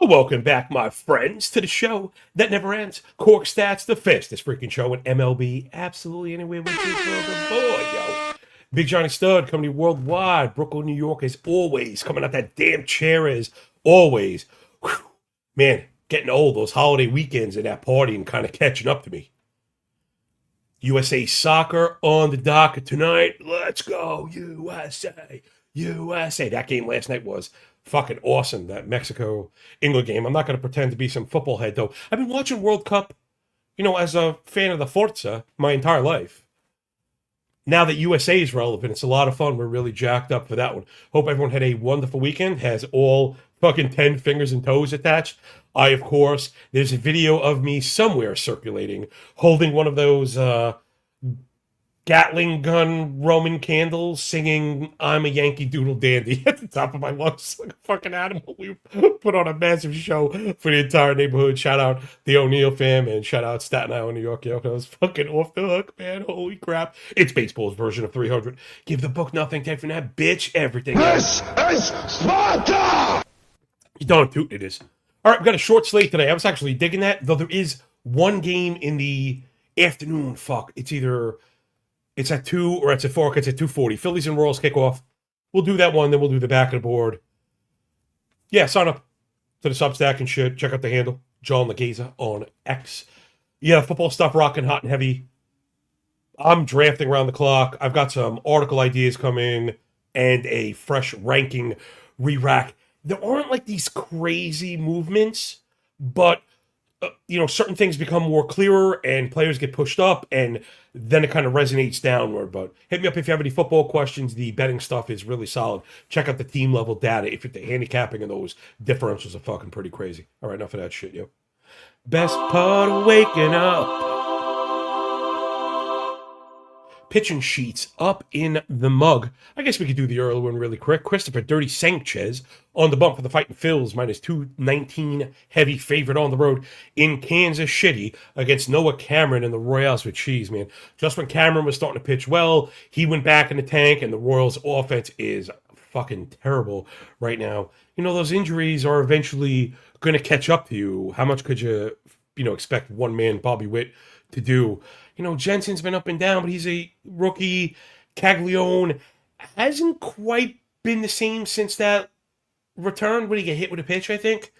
Welcome back, my friends, to the show that never ends. Corked Stats, the fastest freaking show in MLB. Absolutely anywhere with you, brother boy, yo. Big Johnny Stud coming to you worldwide. Brooklyn, New York, as always. Coming out that damn chair as always. Whew. Man, getting old. Those holiday weekends and that partying kind of catching up to me. USA Soccer on the docket tonight. Let's go, USA. USA. That game last night was fucking awesome, that Mexico England game. I'm not going to pretend to be some football head, though. I've been watching World Cup, as a fan of the Forza my entire life. Now that USA is relevant, it's a lot of fun. We're really jacked up for that one. Hope everyone had a wonderful weekend, has all fucking 10 fingers and toes attached. Of course, there's a video of me somewhere circulating holding one of those Gatling gun Roman candles singing I'm a Yankee Doodle Dandy at the top of my lungs like a fucking animal. We put on a massive show for the entire neighborhood. Shout out the O'Neill fam and shout out Staten Island, New York. Yo, that was fucking off the hook, man. Holy crap. It's baseball's version of 300. Give the book nothing, take from that bitch everything. This is Sparta! You don't toot it is. All right, we've got a short slate today. I was actually digging that, though there is one game in the afternoon. Fuck. It's at 2 or it's at 4. It's at 2:40. Phillies and Royals kick off. We'll do that one, then we'll do the back of the board. Yeah, sign up to the Substack and shit. Check out the handle, John Legeza on X. Yeah, football stuff rocking hot and heavy. I'm drafting around the clock. I've got some article ideas coming and a fresh ranking re-rack. There aren't like these crazy movements, but certain things become more clearer and players get pushed up and then it kind of resonates downward. But hit me up if you have any football questions. The betting stuff is really solid. Check out the team level data. If you're the handicapping and those differentials are fucking pretty crazy. All right, enough of that shit, yo. Best part of waking up. Pitching sheets up in the mug. I guess we could do the early one really quick. Christopher Dirty Sanchez on the bump for the Fighting Phils, minus 219, heavy favorite on the road in Kansas City against Noah Cameron and the Royals with cheese, man. Just when Cameron was starting to pitch well, he went back in the tank, and the Royals' offense is fucking terrible right now. Those injuries are eventually going to catch up to you. How much could you, expect one man, Bobby Witt, to do? Jensen's been up and down, but he's a rookie. Caglione hasn't quite been the same since that return when he get hit with a pitch, I think.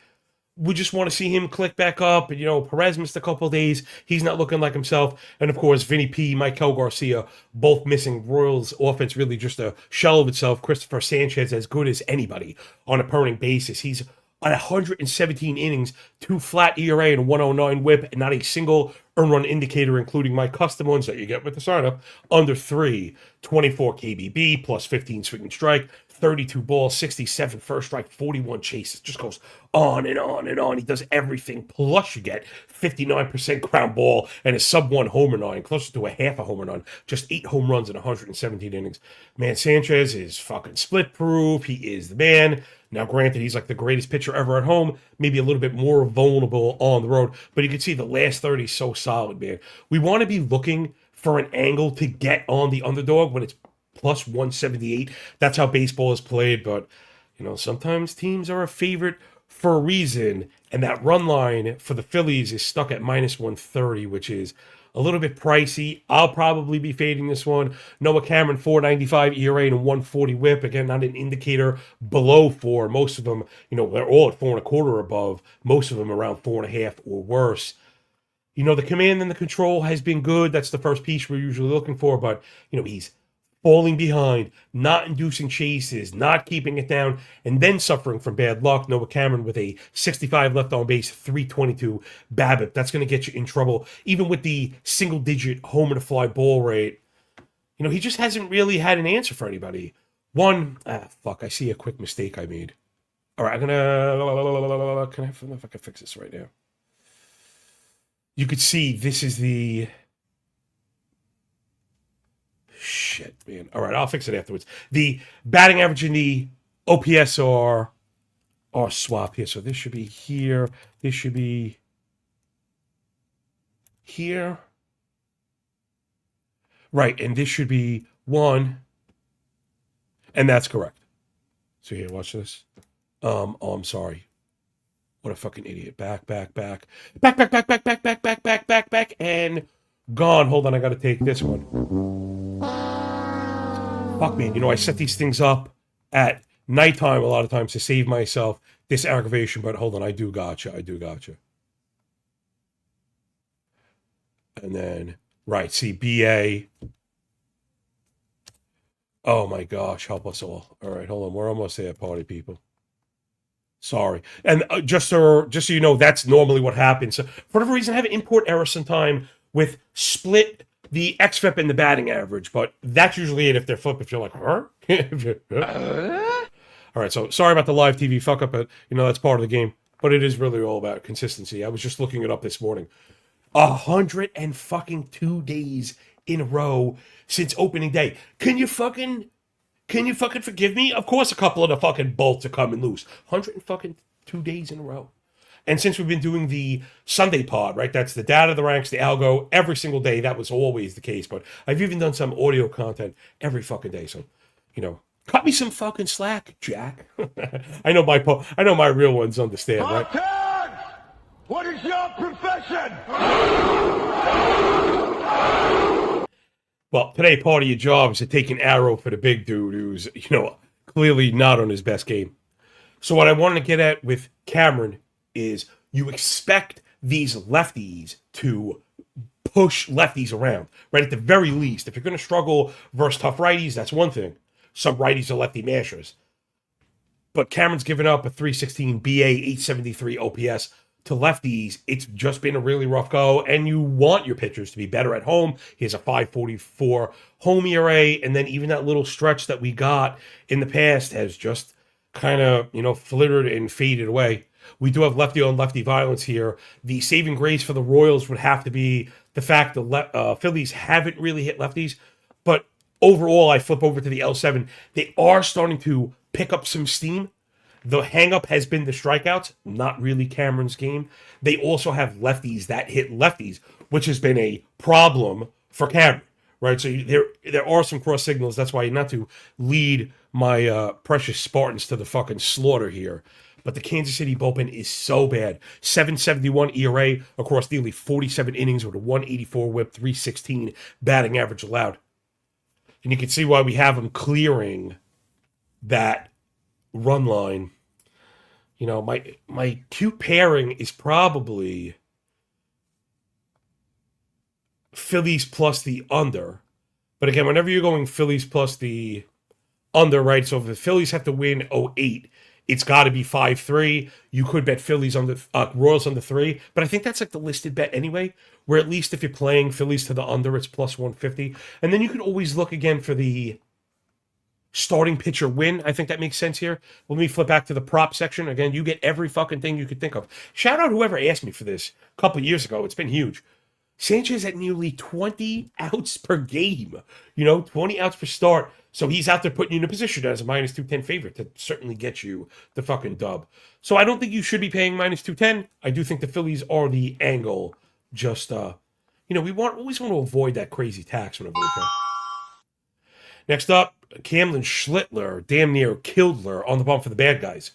We just want to see him click back up. And, Perez missed a couple of days. He's not looking like himself. And, of course, Vinny P, Michael Garcia, both missing. Royals offense really just a shell of itself. Christopher Sanchez as good as anybody on a per inning basis. He's on 117 innings, 2 flat ERA and 109 whip, and not a single earn run indicator, including my custom ones that you get with the startup, under 3. 24 KBB, plus 15 swing and strike, 32 balls, 67 first strike, 41 chases. Just goes on and on and on. He does everything. Plus, you get 59% ground ball and a sub-1 homer nine, closer to a half a homer nine. Just 8 home runs in 117 innings. Man, Sanchez is fucking split-proof. He is the man. Now, granted, he's like the greatest pitcher ever at home, maybe a little bit more vulnerable on the road, but you can see the last 30 is so solid, man. We want to be looking for an angle to get on the underdog when it's plus 178. That's how baseball is played, but, sometimes teams are a favorite for a reason, and that run line for the Phillies is stuck at minus 130, which is a little bit pricey. I'll probably be fading this one. Noah Cameron, 4.95 ERA and 140 whip. Again, not an indicator below 4. Most of them, they're all at 4.25 or above. Most of them around 4.5 or worse. The command and the control has been good. That's the first piece we're usually looking for. But, he's falling behind, not inducing chases, not keeping it down, and then suffering from bad luck. Noah Cameron with a 65 left on base, 322 BABIP. That's going to get you in trouble. Even with the single-digit homer to fly ball rate, he just hasn't really had an answer for anybody. I see a quick mistake I made. All right, I don't know if I can fix this right now. You could see this is the... Shit, man. All right, I'll fix it afterwards. The batting average and the OPS are swapped here. So this should be here. This should be here. Right, and this should be 1. And that's correct. So here, watch this. I'm sorry. What a fucking idiot. Back, and gone. Hold on, I gotta take this one. Fuck, man. I set these things up at nighttime a lot of times to save myself this aggravation, but hold on, I do gotcha. And then, right, see, BA. Oh my gosh, help us all. All right, hold on, we're almost there, party people. Sorry. And just so you know, that's normally what happens. So for whatever reason, I have an import error sometime with split the XFIP and the batting average, but that's usually it if they're flip. If you're like, huh? All right, so sorry about the live TV fuck up, but that's part of the game. But it is really all about consistency. I was just looking it up this morning. 102 days in a row since opening day. Can you fucking forgive me? Of course, a couple of the fucking bolts are coming loose. 102 days in a row. And since we've been doing the Sunday pod, right? That's the data, the ranks, the algo, every single day. That was always the case. But I've even done some audio content every fucking day. So, cut me some fucking slack, Jack. I know my real ones understand, right? What is your profession? Well, today, part of your job is to take an arrow for the big dude who's, clearly not on his best game. So what I wanted to get at with Cameron is you expect these lefties to push lefties around, right? At the very least, if you're going to struggle versus tough righties, that's one thing. Some righties are lefty mashers. But Cameron's given up a 316 BA, 873 OPS to lefties. It's just been a really rough go, and you want your pitchers to be better at home. He has a 5.44 home ERA, and then even that little stretch that we got in the past has just kind of, flittered and faded away. We do have lefty on lefty violence here. The saving grace for the Royals would have to be the fact the Phillies haven't really hit lefties, but overall, I flip over to the L7. They are starting to pick up some steam. The hang-up has been the strikeouts, not really Cameron's game. They also have lefties that hit lefties, which has been a problem for Cameron, right? So there are some cross signals. That's why not to lead my precious Spartans to the fucking slaughter here. But the Kansas City bullpen is so bad. 7.71 ERA across nearly 47 innings with a 184 whip, 316 batting average allowed. And you can see why we have them clearing that run line. My cute pairing is probably Phillies plus the under. But again, whenever you're going Phillies plus the under, right? So if the Phillies have to win 0-8, it's got to be 5-3. You could bet Phillies under Royals under 3, but I think that's like the listed bet anyway. Where at least if you're playing Phillies to the under, it's plus 150, and then you could always look again for the starting pitcher win. I think that makes sense here. Let me flip back to the prop section. Again, you get every fucking thing you could think of. Shout out whoever asked me for this a couple of years ago. It's been huge. Sanchez at nearly 20 outs per game. 20 outs per start. So he's out there putting you in a position as a minus 210 favorite to certainly get you the fucking dub. So I don't think you should be paying minus 210. I do think the Phillies are the angle. Just, we always want to avoid that crazy tax whenever we can. Next up, Camden Schlittler, damn near Kildler on the bump for the bad guys.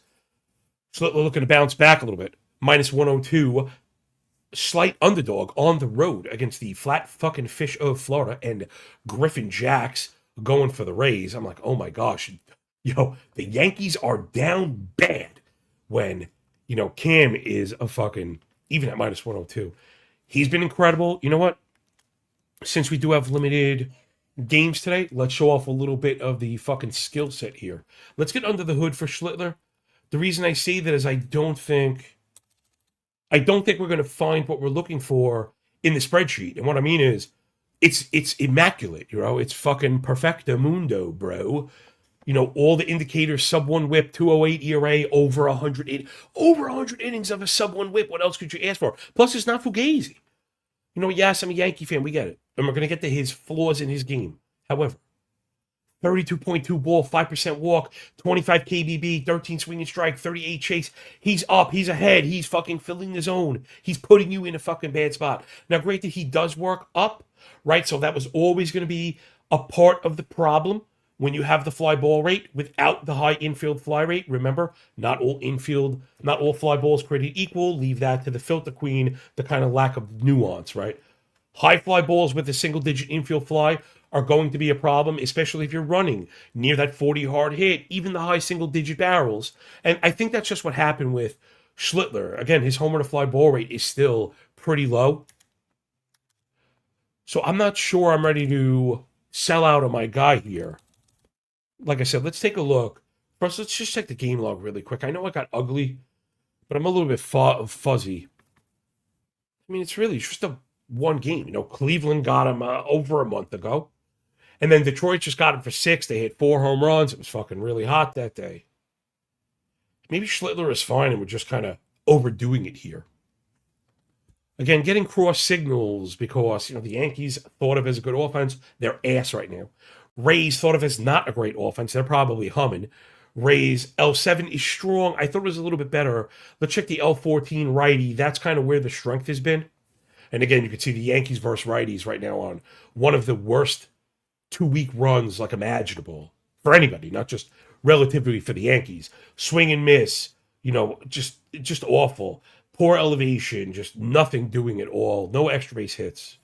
Schlittler looking to bounce back a little bit. Minus 102. Slight underdog on the road against the flat fucking fish of Florida and Griffin Jacks going for the Rays. I'm like, oh my gosh. The Yankees are down bad when, Cam is a fucking, even at minus 102. He's been incredible. You know what? Since we do have limited games today, let's show off a little bit of the fucking skill set here. Let's get under the hood for Schlittler. The reason I say that is I don't think we're going to find what we're looking for in the spreadsheet. And what I mean is it's immaculate, it's fucking perfecto mundo, bro. All the indicators, sub 1 whip, 208 ERA, over 100 innings of a sub 1 whip. What else could you ask for? Plus, it's not Fugazi. Yes, I'm a Yankee fan. We get it. And we're going to get to his flaws in his game. However, 32.2 ball, 5% walk, 25 KBB, 13 swing and strike, 38 chase. He's up. He's ahead. He's fucking filling the zone. He's putting you in a fucking bad spot. Now, great that he does work up, right? So that was always going to be a part of the problem when you have the fly ball rate without the high infield fly rate. Remember, not all fly balls created equal. Leave that to the filter queen, the kind of lack of nuance, right? High fly balls with a single digit infield fly are going to be a problem, especially if you're running near that 40 hard hit, even the high single digit barrels. And I think that's just what happened with Schlittler. Again, his homer to fly ball rate is still pretty low. So I'm not sure I'm ready to sell out on my guy here. Like I said, let's take a look. First, let's just check the game log really quick. I know I got ugly, but I'm a little bit fuzzy. I mean, it's really just a one game. You know, Cleveland got him over a month ago. And then Detroit just got him for 6. They hit 4 home runs. It was fucking really hot that day. Maybe Schlittler is fine and we're just kind of overdoing it here. Again, getting cross signals because, the Yankees thought of as a good offense. They're ass right now. Rays thought of as not a great offense. They're probably humming. Rays L7 is strong. I thought it was a little bit better. Let's check the L14 righty. That's kind of where the strength has been. And again, you can see the Yankees versus righties right now on one of the worst 2-week runs like imaginable for anybody, not just relatively for the Yankees. Swing and miss, just awful. Poor elevation, just nothing doing it all. No extra base hits.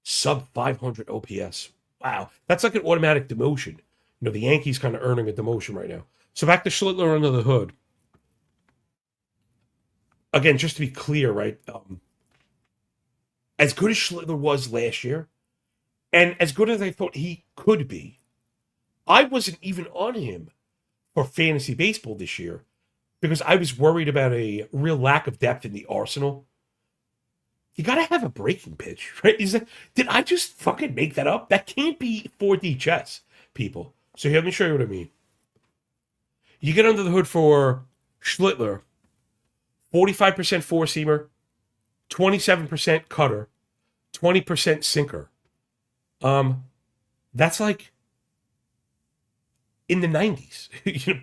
Sub 500 OPS. Wow. That's like an automatic demotion. The Yankees kind of earning a demotion right now. So back to Schlittler under the hood. Again, just to be clear, right? As good as Schlittler was last year, and as good as I thought he could be, I wasn't even on him for fantasy baseball this year because I was worried about a real lack of depth in the arsenal. You got to have a breaking pitch, right? Did I just fucking make that up? That can't be 4D chess, people. So here, let me show you what I mean. You get under the hood for Schlittler, 45% four-seamer, 27% cutter, 20% sinker. That's like in the 90s,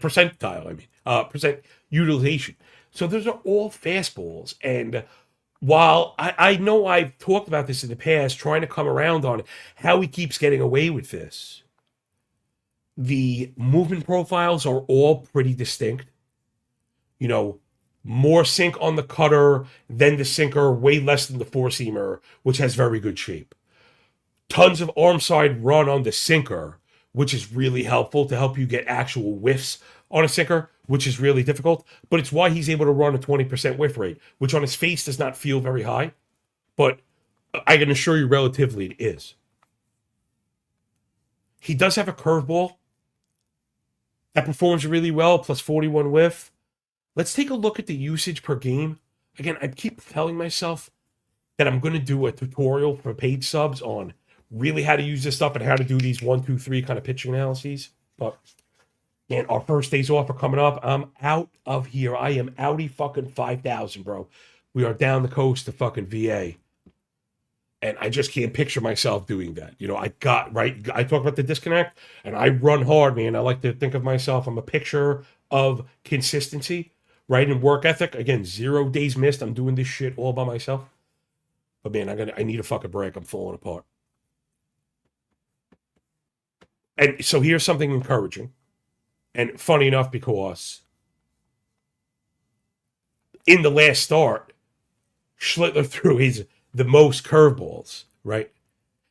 percentile, percent utilization. So those are all fastballs. And while I know I've talked about this in the past, trying to come around on how he keeps getting away with this, the movement profiles are all pretty distinct. More sink on the cutter than the sinker, way less than the four-seamer, which has very good shape. Tons of arm side run on the sinker, which is really helpful to help you get actual whiffs on a sinker, which is really difficult. But it's why he's able to run a 20% whiff rate, which on his face does not feel very high. But I can assure you relatively it is. He does have a curveball that performs really well, plus 41 whiff. Let's take a look at the usage per game. Again, I keep telling myself that I'm going to do a tutorial for paid subs on really how to use this stuff and how to do these 1, 2, 3 kind of pitching analyses. But, man, our first days off are coming up. I'm out of here. I am outie fucking 5,000, bro. We are down the coast to fucking VA. And I just can't picture myself doing that. I talk about the disconnect, and I run hard, man. I like to think of myself. I'm a picture of consistency, right? And work ethic. Again, 0 days missed. I'm doing this shit all by myself. But, man, I need a fucking break. I'm falling apart. And so here's something encouraging. And funny enough, because in the last start, Schlittler threw the most curveballs, right?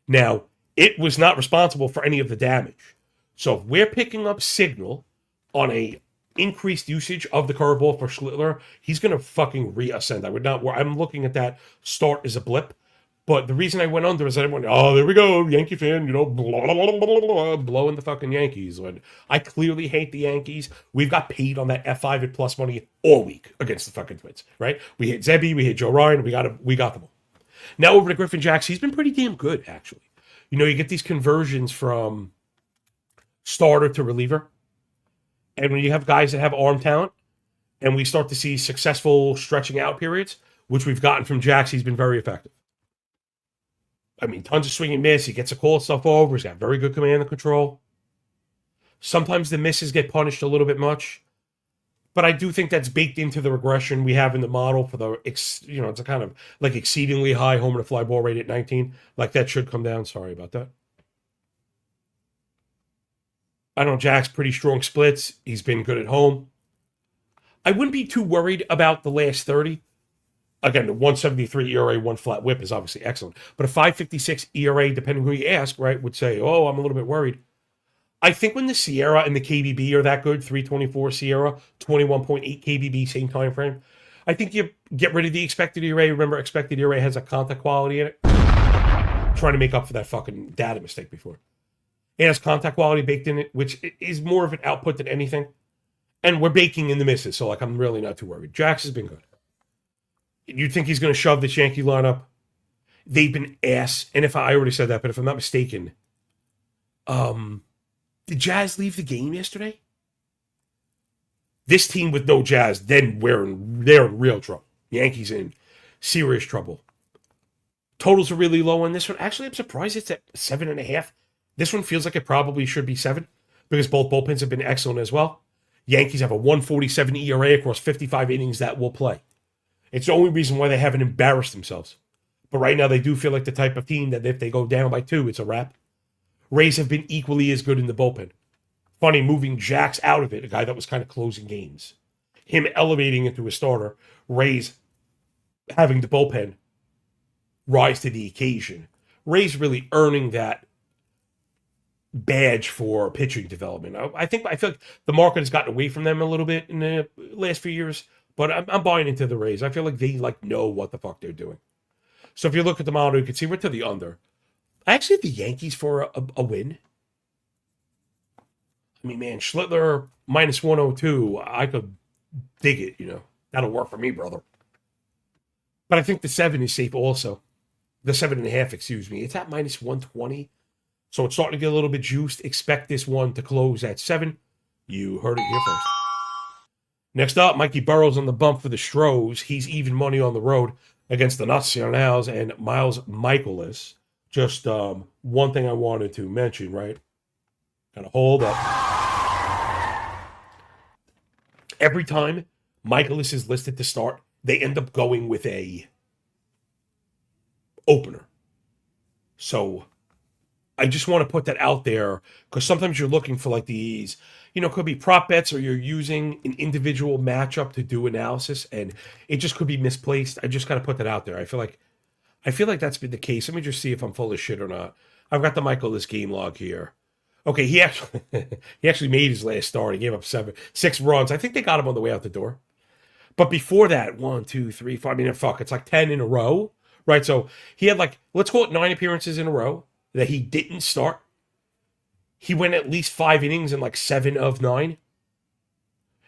Now, it was not responsible for any of the damage. So if we're picking up signal on a increased usage of the curveball for Schlittler, he's going to fucking reascend. I'm looking at that start as a blip. But the reason I went under is I went, oh, there we go, Yankee fan, blah, blah, blah, blah, blah, blowing the fucking Yankees. When I clearly hate the Yankees. We've got paid on that F5 at plus money all week against the fucking Twins, right? We hit Zebby, we hit Joe Ryan, we got them all. Now over to Griffin Jax, he's been pretty damn good, actually. You get these conversions from starter to reliever. And when you have guys that have arm talent, and we start to see successful stretching out periods, which we've gotten from Jax, he's been very effective. Tons of swing and miss. He gets to call stuff over. He's got very good command and control. Sometimes the misses get punished a little bit much. But I do think that's baked into the regression we have in the model for it's a kind of like exceedingly high homer to fly ball rate at 19. Like that should come down. Sorry about that. I know Jack's pretty strong splits. He's been good at home. I wouldn't be too worried about the last 30. Again, the 173 ERA, one flat whip is obviously excellent. But a 556 ERA, depending who you ask, right, would say, oh, I'm a little bit worried. I think when the Sierra and the KBB are that good, 324 Sierra, 21.8 KBB, same time frame, I think you get rid of the expected ERA. Remember, expected ERA has a contact quality in it. Trying to make up for that fucking data mistake before. It has contact quality baked in it, which is more of an output than anything. And we're baking in the misses, so like I'm really not too worried. Jax has been good. You'd think he's going to shove this Yankee lineup. They've been ass. And if I already said that, but if I'm not mistaken, did Jazz leave the game yesterday? This team with no Jazz, then they're in real trouble. Yankees in serious trouble. Totals are really low on this one. Actually, I'm surprised it's at 7.5. This one feels like it probably should be 7 because both bullpens have been excellent as well. Yankees have a 147 ERA across 55 innings that will play. It's the only reason why they haven't embarrassed themselves. But right now, they do feel like the type of team that if they go down by 2, it's a wrap. Rays have been equally as good in the bullpen. Funny, moving Jax out of it, a guy that was kind of closing games. Him elevating into a starter. Rays having the bullpen rise to the occasion. Rays really earning that badge for pitching development. I feel like the market has gotten away from them a little bit in the last few years, but I'm buying into the Rays. I feel like they know what the fuck they're doing. So if you look at the model, you can see we're to the under. I actually have the Yankees for a win. I mean, man, Schlittler minus 102, I could dig it, That'll work for me, brother. But I think the 7 is safe also. The 7.5, excuse me. It's at minus 120. So it's starting to get a little bit juiced. Expect this one to close at 7. You heard it here first. Next up, Mikey Burrows on the bump for the Stros. He's even money on the road against the Nacionals and Miles Michaelis. Just one thing I wanted to mention, right? Gotta hold up. Every time Michaelis is listed to start, they end up going with a opener. So I just want to put that out there because sometimes you're looking for like these, could be prop bets or you're using an individual matchup to do analysis and it just could be misplaced. I just got to put that out there. I feel like that's been the case. Let me just see if I'm full of shit or not. I've got the Michaelis game log here. Okay, he actually made his last start. He gave up 6 runs. I think they got him on the way out the door. But before that, 1, 2, 3, 4. I mean, it's like 10 in a row, right? So he had let's call it 9 appearances in a row that he didn't start. He went at least 5 innings in 7 of 9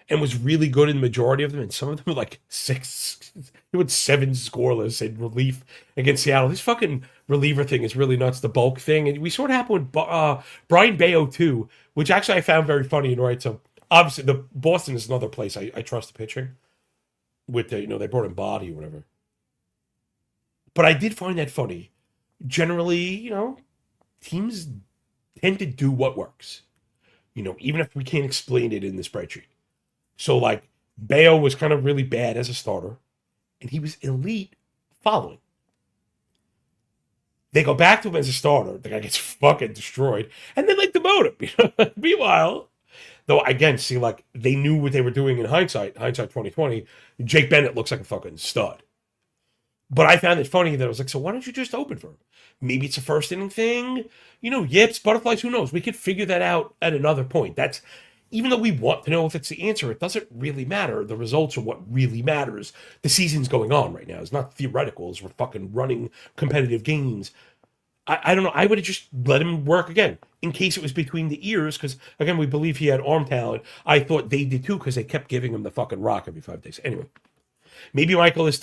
and was really good in the majority of them. And some of them were 6. He went 7 scoreless in relief against Seattle. This fucking reliever thing is really nuts, the bulk thing. And we sort of happened with Brian Bayo too, which actually I found very funny. Right, so obviously the Boston is another place I trust the pitching. With they brought in Body or whatever. But I did find that funny. Generally, teams tend to do what works. Even if we can't explain it in the spreadsheet. So Bayo was kind of really bad as a starter, and he was elite following. They go back to him as a starter. The guy gets fucking destroyed, and then demote him. Meanwhile, though, again, see, they knew what they were doing in hindsight 2020. Jake Bennett looks like a fucking stud. But I found it funny that I was so why don't you just open for him? Maybe it's a first inning thing. Yips, butterflies, who knows? We could figure that out at another point. That's even though we want to know if it's the answer, it doesn't really matter. The results are what really matters. The season's going on right now. It's not theoretical. We're fucking running competitive games. I don't know. I would have just let him work again in case it was between the ears because, again, we believe he had arm talent. I thought they did too because they kept giving him the fucking rock every 5 days. Anyway, maybe Michaelis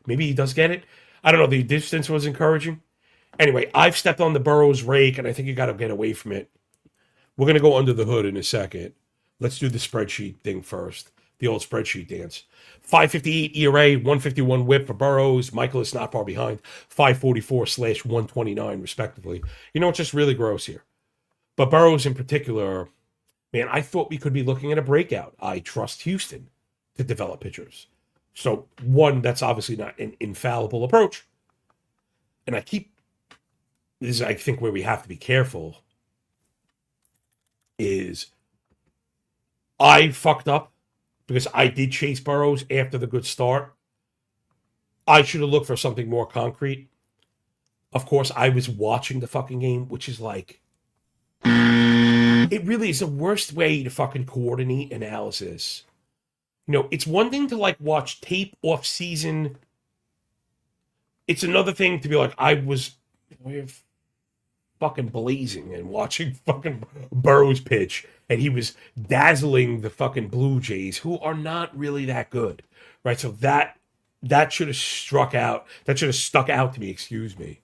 maybe he does get it. I don't know. The distance was encouraging. Anyway, I've stepped on the Burrows rake, and I think you got to get away from it. We're going to go under the hood in a second. Let's do the spreadsheet thing first. The old spreadsheet dance. 558 ERA, 151 whip for Burrows. Michaelis not far behind. 544/129, respectively. It's just really gross here. But Burrows in particular, man, I thought we could be looking at a breakout. I trust Houston to develop pitchers. So, one, that's obviously not an infallible approach. And this is, I think, where we have to be careful. is I fucked up because I did chase Burrows after the good start. I should have looked for something more concrete. Of course, I was watching the fucking game, which is like, it really is the worst way to fucking coordinate analysis. You know, it's one thing to like watch tape off season. It's another thing to be like, I was fucking blazing and watching fucking Burrows pitch, and he was dazzling the fucking Blue Jays, who are not really that good, right? So that should have struck out. That should have stuck out to me. Excuse me.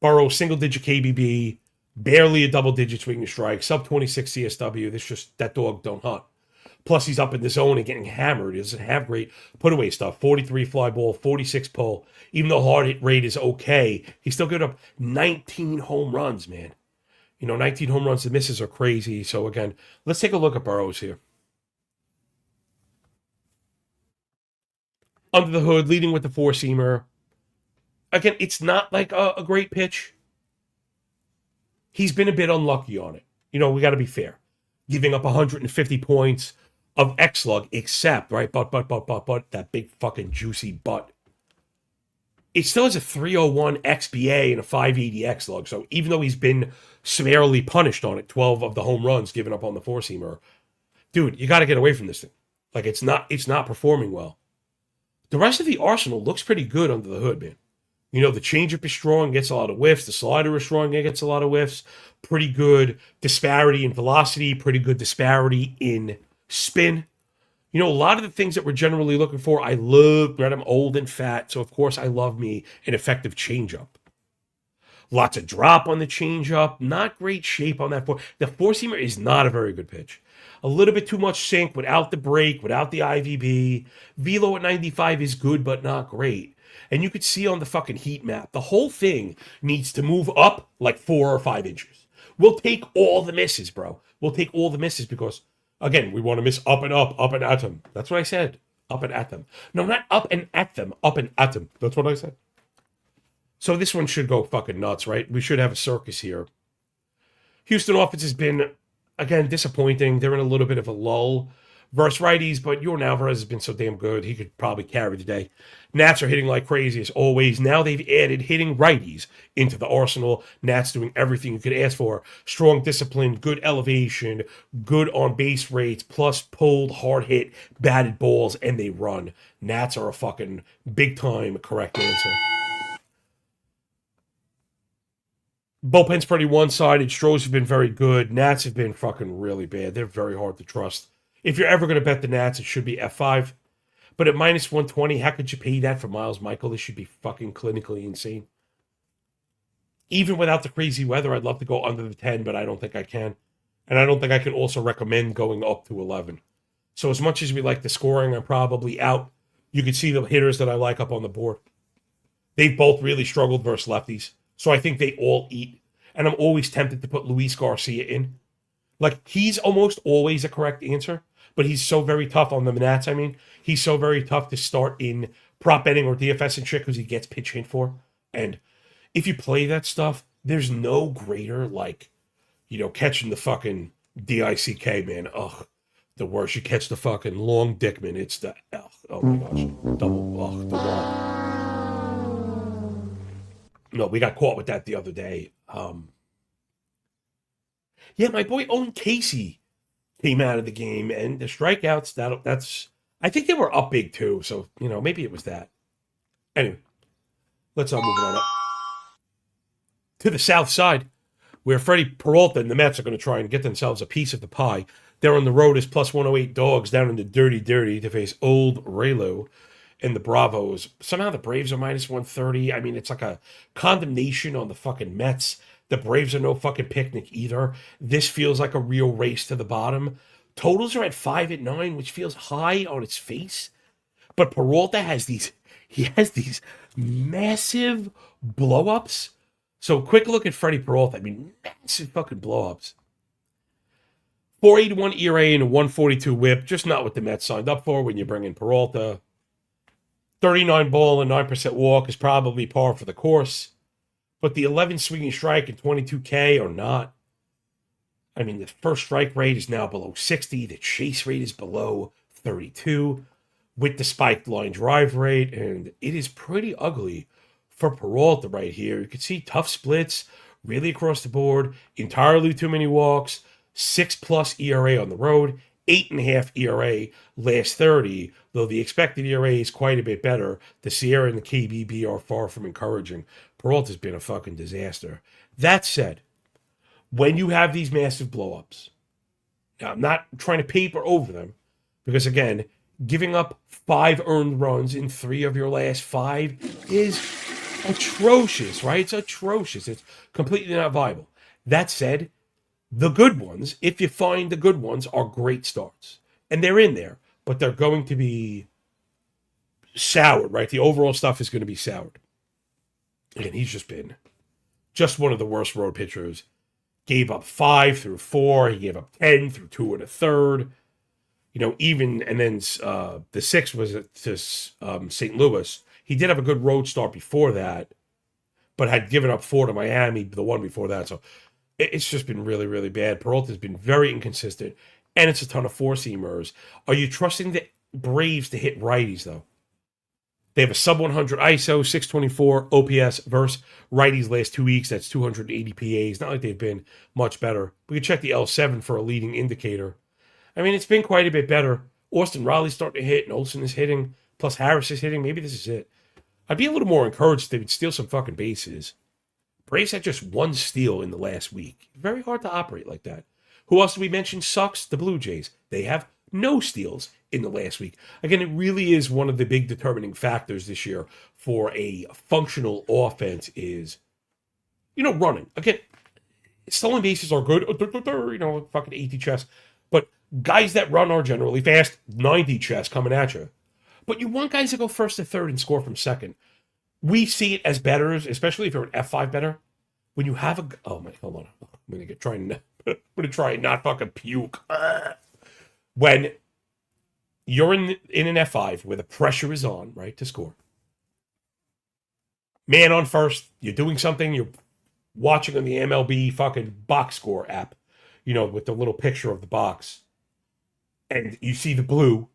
Burrow single digit KBB, barely a double digit swinging strike, sub 26 CSW. This just that dog don't hunt. Plus, he's up in the zone and getting hammered. He doesn't have great put away stuff. 43 fly ball, 46 pull. Even though hard hit rate is okay, he's still giving up 19 home runs, man. You know, 19 home runs. The misses are crazy. So, again, let's take a look at Burrows here. Under the hood, leading with the four-seamer. Again, it's not like a great pitch. He's been a bit unlucky on it. You know, we got to be fair. Giving up 150 points of X-Slug, except, right, but, that big fucking juicy butt. It still has a 301 XBA and a 580 X-Slug. So even though he's been summarily punished on it, 12 of the home runs given up on the four-seamer, dude, you got to get away from this thing. Like, it's not performing well. The rest of the arsenal looks pretty good under the hood, man. You know, the changeup is strong, gets a lot of whiffs. The slider is strong, it gets a lot of whiffs. Pretty good disparity in velocity, pretty good disparity in spin. You know, a lot of the things that we're generally looking for, I love, right? I'm old and fat, so of course I love me an effective changeup. Lots of drop on the changeup, not great shape on that. The four-seamer is not a very good pitch. A little bit too much sink without the break, without the IVB. Velo at 95 is good, but not great. And you could see on the fucking heat map, the whole thing needs to move up like 4 or 5 inches. We'll take all the misses, bro. We'll take all the misses because, again, we want to miss up and at them. That's what I said. Up and at them. No, not up and at them. Up and at them. That's what I said. So this one should go fucking nuts, right? We should have a circus here. Houston offense has been, again, disappointing. They're in a little bit of a lull versus righties, but Yordan Alvarez has been so damn good, he could probably carry the day. Nats are hitting like crazy as always. Now they've added hitting righties into the arsenal. Nats doing everything you could ask for. Strong discipline, good elevation, good on base rates, plus pulled, hard hit, batted balls, and they run. Nats are a fucking big time correct answer. Bullpen's pretty one-sided. Stros have been very good. Nats have been fucking really bad. They're very hard to trust. If you're ever going to bet the Nats, it should be F5. But at minus 120, how could you pay that for Miles Michael? This should be fucking clinically insane. Even without the crazy weather, I'd love to go under the 10, but I don't think I can. And I don't think I can also recommend going up to 11. So as much as we like the scoring, I'm probably out. You can see the hitters that I like up on the board. They've both really struggled versus lefties. So I think they all eat. And I'm always tempted to put Luis Garcia in. Like, he's almost always a correct answer, but he's so very tough on the Nats, I mean. He's so very tough to start in prop betting or DFS and shit because he gets pitch hit for. And if you play that stuff, there's no greater, like, you know, catching the fucking DICK, man. Ugh, the worst. You catch the fucking long Dickman. It's the, ugh, oh my gosh. Double, ugh, the one. No, we got caught with that the other day. Yeah, my boy Owen Casey came out of the game, and the strikeouts, that's, I think they were up big too, so, you know, maybe it was that. Anyway, let's move on up to the south side, where Freddie Peralta and the Mets are going to try and get themselves a piece of the pie. They're on the road as plus 108 dogs down in the dirty to face old Raylo and the Bravos. Somehow the Braves are minus 130. I mean, it's like a condemnation on the fucking Mets. The Braves are no fucking picnic either. This feels like a real race to the bottom. Totals are at 5 at 9, which feels high on its face. But Peralta has these massive blow-ups. So quick look at Freddie Peralta. I mean, massive fucking blow-ups. 481 ERA and a 142 whip. Just not what the Mets signed up for when you bring in Peralta. 39 ball and 9% walk is probably par for the course. But the 11 swinging strike and 22K are not. I mean, the first strike rate is now below 60. The chase rate is below 32 with the spiked line drive rate. And it is pretty ugly for Peralta right here. You can see tough splits really across the board, entirely too many walks, 6+ ERA on the road, 8.5 ERA last 30, though the expected ERA is quite a bit better. The Sierra and the KBB are far from encouraging. Peralta's been a fucking disaster. That said, when you have these massive blowups, now I'm not trying to paper over them, because again, giving up 5 earned runs in 3 of your last 5 is atrocious, right? It's atrocious. It's completely not viable. That said, the good ones, if you find the good ones, are great starts. And they're in there, but they're going to be soured, right? The overall stuff is going to be soured. And he's just been one of the worst road pitchers. Gave up 5 through 4. He gave up 10 through 2 1/3. You know, even, and then the 6 was to St. Louis. He did have a good road start before that, but had given up 4 to Miami, the one before that. So it's just been really, really bad. Peralta's been very inconsistent, and it's a ton of 4-seamers. Are you trusting the Braves to hit righties, though? They have a sub 100 ISO, 624 OPS versus righties last 2 weeks. That's 280 PAs. Not like they've been much better. We can check the L7 for a leading indicator. I mean, it's been quite a bit better. Austin Riley's starting to hit, and Olsen is hitting, plus Harris is hitting. Maybe this is it. I'd be a little more encouraged if they would steal some fucking bases. Braves had just 1 steal in the last week. Very hard to operate like that. Who else did we mention sucks? The Blue Jays. They have no steals in the last week. Again, it really is one of the big determining factors this year for a functional offense is, running. Again, stolen bases are good, fucking 80 chess. But guys that run are generally fast, 90 chess coming at you. But you want guys to go first to third and score from second. We see it as bettors, especially if you're an F5 bettor. When you have hold on. I'm gonna try and not fucking puke. When you're in an F5 where the pressure is on, right, to score. Man on first, you're doing something, you're watching on the MLB fucking box score app, with the little picture of the box. And you see the blue,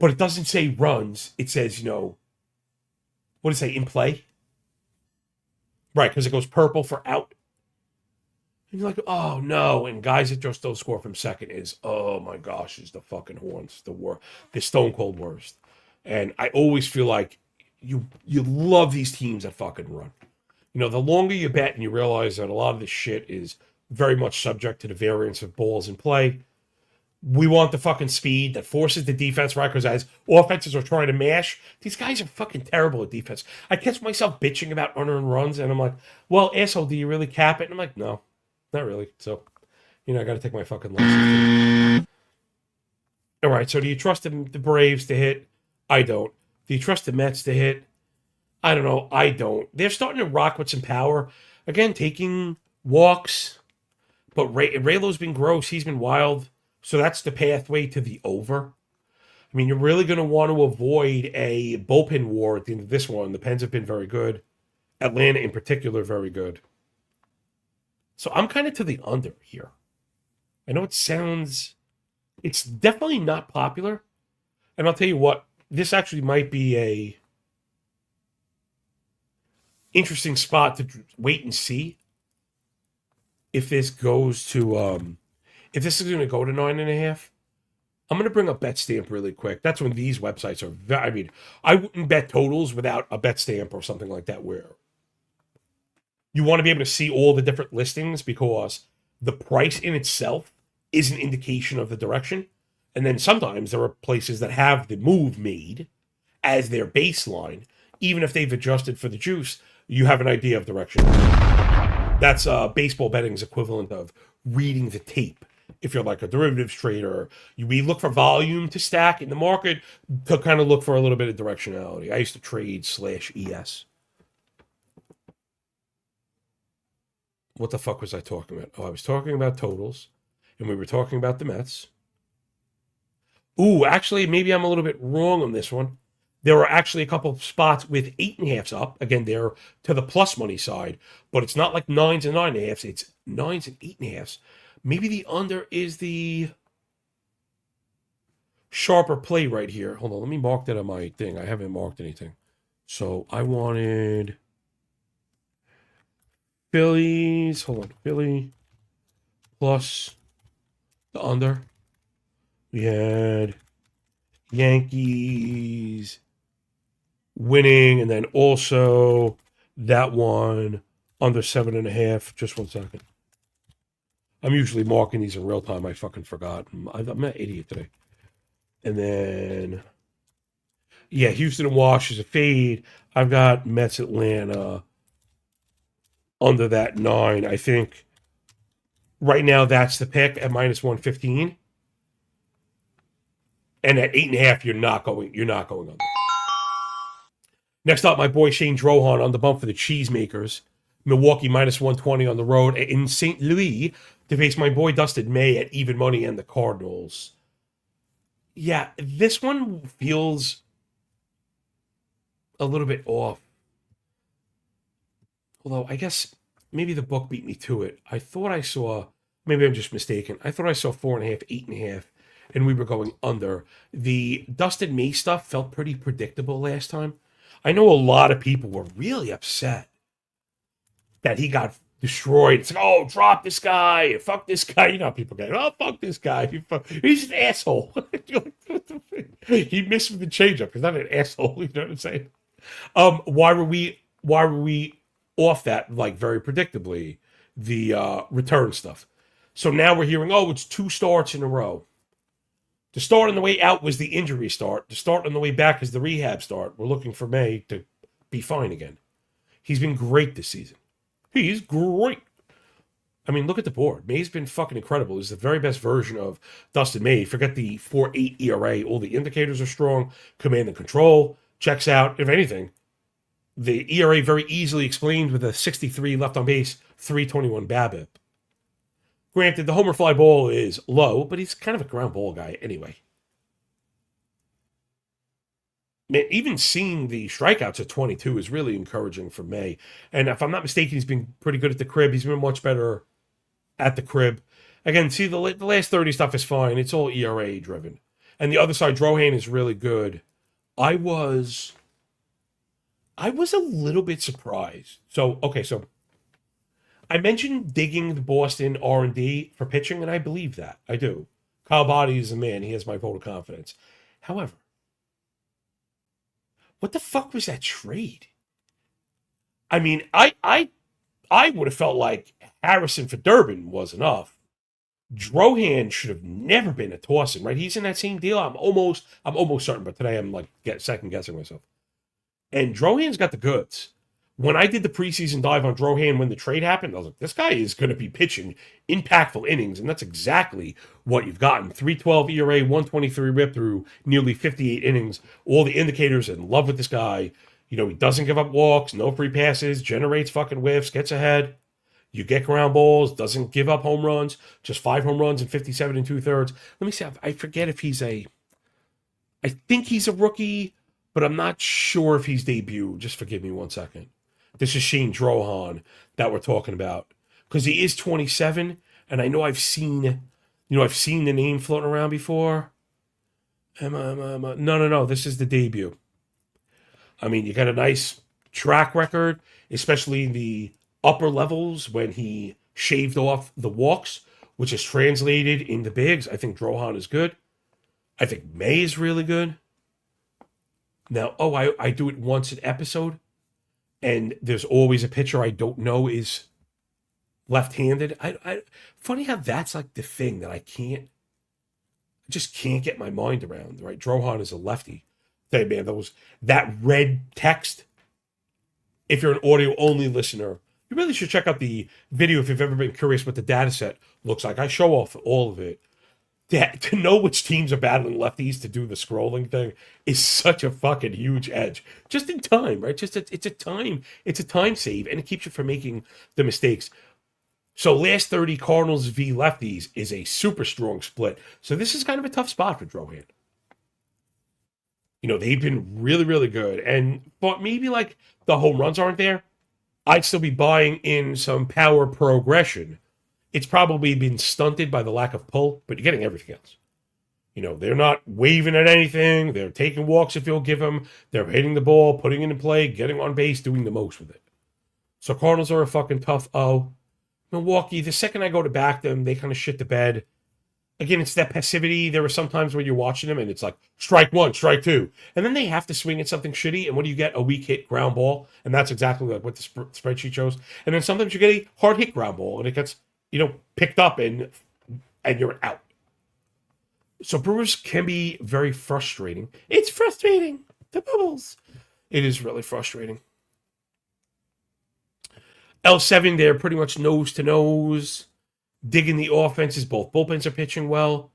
but it doesn't say runs. It says, what does it say, in play? Right, because it goes purple for out. And you're like, oh no. And guys that just don't score from second is, oh my gosh, is the fucking horns, the stone cold worst. And I always feel like you love these teams that fucking run. The longer you bet and you realize that a lot of this shit is very much subject to the variance of balls in play. We want the fucking speed that forces the defense, right? Because as offenses are trying to mash, these guys are fucking terrible at defense. I catch myself bitching about unearned runs, and I'm like, well, asshole, do you really cap it? And I'm like, no, not really. So, I got to take my fucking license. All right, so do you trust the Braves to hit? I don't. Do you trust the Mets to hit? I don't know. I don't. They're starting to rock with some power. Again, taking walks. But Raylo's been gross. He's been wild. So that's the pathway to the over. I mean, you're really going to want to avoid a bullpen war at the end of this one. The Pens have been very good. Atlanta, in particular, very good. So I'm kind of to the under here. I know it's definitely not popular. And I'll tell you what, this actually might be a interesting spot to wait and see if this goes to, if this is going to go to 9.5. I'm going to bring up BetStamp really quick. That's when these websites are I wouldn't bet totals without a BetStamp or something like that, where you want to be able to see all the different listings, because the price in itself is an indication of the direction. And then sometimes there are places that have the move made as their baseline. Even if they've adjusted for the juice, you have an idea of direction. That's baseball betting's equivalent of reading the tape. If you're like a derivatives trader, we look for volume to stack in the market to kind of look for a little bit of directionality. I used to trade /ES. What the fuck was I talking about? Oh, I was talking about totals, and we were talking about the Mets. Ooh, actually, maybe I'm a little bit wrong on this one. There are actually a couple of spots with 8.5s up. Again, they're to the plus money side, but it's not like 9s and 9.5s. It's 9s and 8.5s. Maybe the under is the sharper play right here. Hold on, let me mark that on my thing. I haven't marked anything. So I wanted Phillies. Hold on, Philly plus the under. We had Yankees winning, and then also that one under 7.5. Just 1 second. I'm usually marking these in real time. I fucking forgot. I'm an idiot today. And then, yeah, Houston and Wash is a fade. I've got Mets Atlanta under that 9. I think right now that's the pick at minus 115. And at 8.5, you're not going under. Next up, my boy Shane Drohan on the bump for the Cheesemakers. Milwaukee minus 120 on the road in St. Louis to face my boy Dustin May at even money and the Cardinals. Yeah, this one feels a little bit off. Although I guess maybe the book beat me to it. I thought I saw, maybe I'm just mistaken. I thought I saw 4.5, 8.5, and we were going under. The Dustin May stuff felt pretty predictable last time. I know a lot of people were really upset that he got destroyed. It's like, oh, drop this guy, fuck this guy. You know how people get, oh, fuck this guy. He's an asshole. He missed with the changeup. He's not an asshole. You know what I'm saying? Why were we off that, like, very predictably? The return stuff. So now we're hearing, oh, it's 2 starts in a row. The start on the way out was the injury start. The start on the way back is the rehab start. We're looking for May to be fine again. He's been great this season. He's great. I mean, look at the board. May's been fucking incredible. He's the very best version of Dustin May. Forget the 4.8 ERA. All the indicators are strong. Command and control checks out. If anything, the ERA very easily explained with a 63 left on base, 321 BABIP. Granted, the homer fly ball is low, but he's kind of a ground ball guy anyway. Man, even seeing the strikeouts at 22 is really encouraging for May. And if I'm not mistaken, he's been pretty good at the crib. He's been much better at the crib. Again, see, the last 30 stuff is fine. It's all ERA driven. And the other side, Drohan is really good. I was a little bit surprised. So I mentioned digging the Boston R&D for pitching, and I believe that. I do. Kyle Boddy is a man. He has my vote of confidence. However, what the fuck was that trade? I mean, I would have felt like Harrison for Durbin was enough. Drohan should have never been a toss-in, right? He's in that same deal. I'm almost certain, but today I'm like second guessing myself. And Drohan's got the goods. When I did the preseason dive on Drohan when the trade happened, I was like, this guy is going to be pitching impactful innings, and that's exactly what you've gotten. 3.12 ERA, 123 whip through nearly 58 innings. All the indicators in love with this guy. You know, he doesn't give up walks, no free passes, generates fucking whiffs, gets ahead. You get ground balls, doesn't give up home runs, just 5 home runs and 57 2/3. Let me see, I forget if I think he's a rookie, but I'm not sure if he's debuted. Just forgive me 1 second. This is Shane Drohan that we're talking about. Because he is 27, and I know I've seen the name floating around before. No. This is the debut. I mean, you got a nice track record, especially in the upper levels when he shaved off the walks, which is translated into bigs. I think Drohan is good. I think May is really good. Now, I do it once an episode. And there's always a pitcher I don't know is left-handed. Funny how that's like the thing that I just can't get my mind around, right? Drohan is a lefty. Hey, man, that red text, if you're an audio-only listener, you really should check out the video if you've ever been curious what the data set looks like. I show off all of it. To know which teams are battling lefties to do the scrolling thing is such a fucking huge edge. Just in time, right? It's a time save, and it keeps you from making the mistakes. So last 30 Cardinals v lefties is a super strong split. So this is kind of a tough spot for Drohan. You know, they've been really, really good. But maybe like the home runs aren't there. I'd still be buying in some power progression It's probably been stunted by the lack of pull, but you're getting everything else. They're not waving at anything. They're taking walks if you'll give them. They're hitting the ball, putting it in play, getting on base, doing the most with it. So Cardinals are a fucking tough O. Milwaukee, the second I go to back them, they kind of shit the bed. Again, it's that passivity. There are some times when you're watching them and it's like, strike one, strike two. And then they have to swing at something shitty. And what do you get? A weak hit ground ball. And that's exactly what the spreadsheet shows. And then sometimes you get a hard hit ground ball and it gets, picked up and you're out. So Brewers can be very frustrating. It's frustrating. The bubbles. It is really frustrating. L7, they're pretty much nose to nose. Digging the offenses. Both bullpens are pitching well.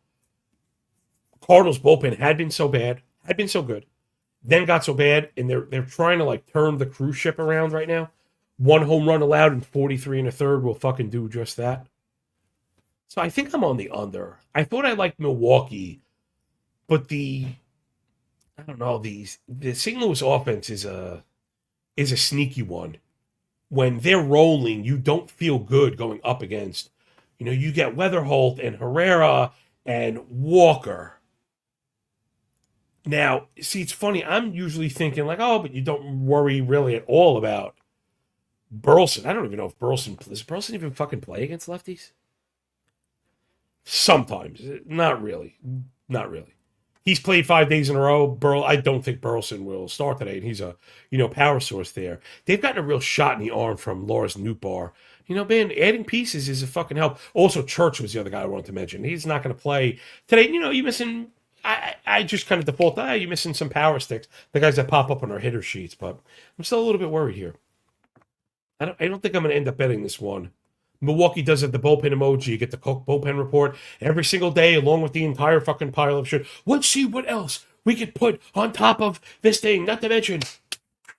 Cardinals bullpen had been so bad. Had been so good. Then got so bad. And they're trying to turn the cruise ship around right now. 1 home run allowed in 43 1/3 will fucking do just that. So I think I'm on the under. I thought I liked Milwaukee, but the St. Louis offense is a sneaky one. When they're rolling, you don't feel good going up against. You get Weatherholt and Herrera and Walker. Now, see, it's funny. I'm usually thinking but you don't worry really at all about Burleson. I don't even know if does Burleson even fucking play against lefties? Sometimes. Not really. Not really. He's played 5 days in a row. I don't think Burleson will start today, and he's a power source there. They've gotten a real shot in the arm from Lars Nootbaar. Man, adding pieces is a fucking help. Also, Church was the other guy I wanted to mention. He's not going to play today. You're missing. I just kind of default. You're missing some power sticks, the guys that pop up on our hitter sheets. But I'm still a little bit worried here. I don't think I'm going to end up betting this one. Milwaukee does have the bullpen emoji. You get the bullpen report every single day, along with the entire fucking pile of shit. Let's see what else we could put on top of this thing. Not to mention,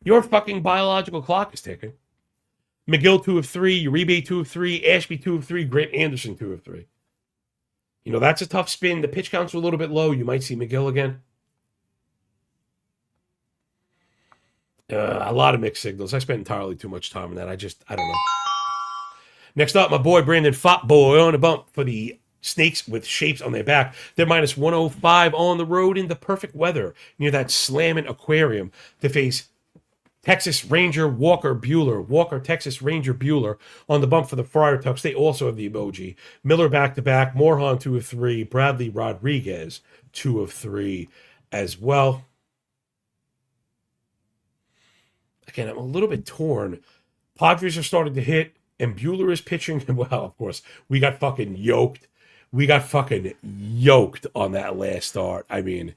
your fucking biological clock is ticking. McGill 2 of 3, Uribe 2 of 3, Ashby 2 of 3, Grant Anderson 2 of 3. That's a tough spin. The pitch counts are a little bit low. You might see McGill again. A lot of mixed signals. I spent entirely too much time on that. I don't know. Next up, my boy Brandon Fotboy on a bump for the Snakes with shapes on their back. They're minus 105 on the road in the perfect weather near that slamming aquarium to face Texas Ranger Walker Buehler. Walker, Texas Ranger Buehler on the bump for the Friar Tucks. They also have the emoji. Miller back-to-back. Morejon 2 of 3. Bradley Rodriguez 2 of 3 as well. Again, I'm a little bit torn. Padres are starting to hit. And Buehler is pitching. Well, of course, we got fucking yoked. We got fucking yoked on that last start. I mean,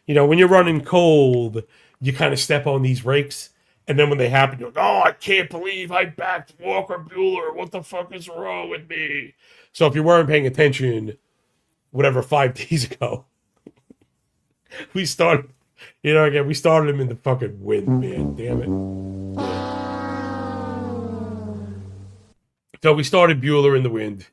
when you're running cold, you kind of step on these rakes. And then when they happen, you're like, oh, I can't believe I backed Walker Buehler. What the fuck is wrong with me? So if you weren't paying attention, 5 days ago, we started, we started him in the fucking wind, man. Damn it. Yeah. So we started Buehler in the wind.